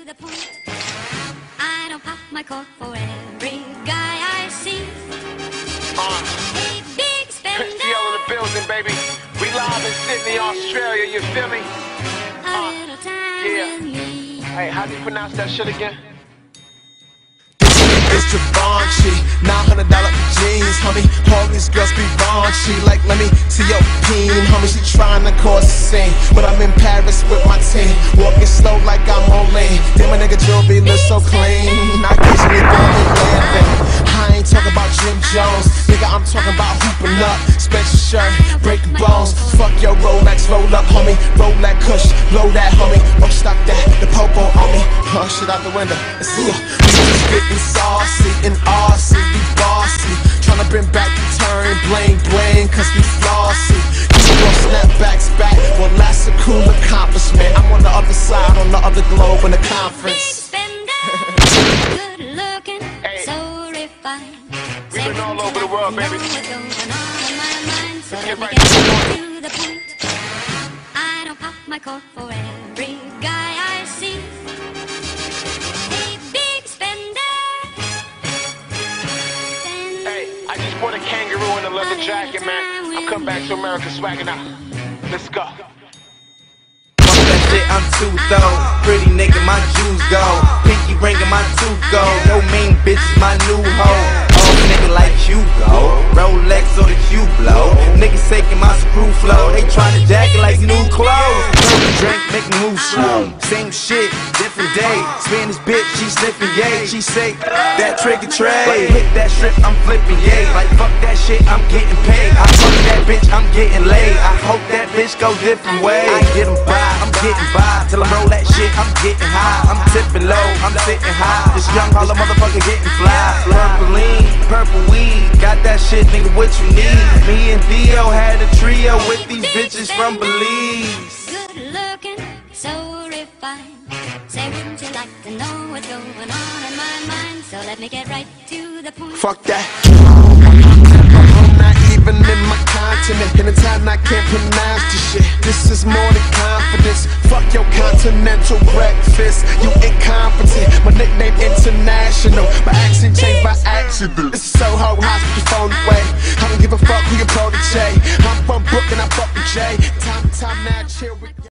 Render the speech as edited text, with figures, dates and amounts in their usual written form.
the point. I don't pop my cork for every guy I see. Hey, big spender. Prince DL in the building, baby. We live in Sydney, Australia. You feel me? A little time with me. Hey, how do you pronounce that shit again? It's Givenchy, $900 jeans, homie. All these girls be raunchy, like let me see your peen, homie. She trying to cause a scene, but I'm in Paris with my team, walking slow like I'm on lean. Damn, my nigga jewelry looks so clean. I guess we doing it laughing. I ain't talking about Jim Jones, nigga. I'm talking about hooping up, Spencer shirt, breaking bones. Fuck your Rolex, roll up, homie. Roll that kush, blow that, homie. Oh, stop that, the popo on me. Oh, shit out the window. Let's see ya. We just getting saucy and RC, we bossy. Tryna bring back the turn, bling bling, cause we flossy. You gon' snapbacks back, well that's a cool accomplishment. I'm on the other side, on the other globe in the conference. Big spender, good looking, so refined. We've been all over the world, baby. What's going on in my mind, so let me right get to the point. I don't pop my cork for every guy I see. Hey, big spender. I just bought a kangaroo in a leather jacket, man. I'm coming back to America swagging out. Let's go. Fuck that shit, I'm too though. Pretty nigga, my jewels go. Pinky ring and my tooth go. No main bitch is my new hoe. Old nigga like you go. Rolex or the Q blow. Niggas taking my screw flow. They tryna jack it like new clothes. Purple drink, make me move slow. Same shit, different day. Spanish bitch, she sniffing yay. She say that trigger tray. Like hit that strip, I'm flipping yay. Like fuck that shit, I'm getting paid. I fuck that bitch, I'm getting laid. I hope that bitch go different ways. I get 'em by, I'm getting by. Till I roll that shit, I'm getting high. I'm tipping low, I'm sitting high. This young holla motherfucker getting fly. Purple lean, purple weed. Got that shit, nigga, what you need? Me and Theo had a trio with these bitches from Belize. Good looking, so refined. Say, wouldn't you like to know what's going on in my mind? So let me get right to the point. Fuck that. I'm not even in my continent. In a time I can't pronounce this shit. This is more than confidence. Fuck your continental breakfast. You incompetent. My nickname international. My accent changed by accident. This is Soho Hospital phone.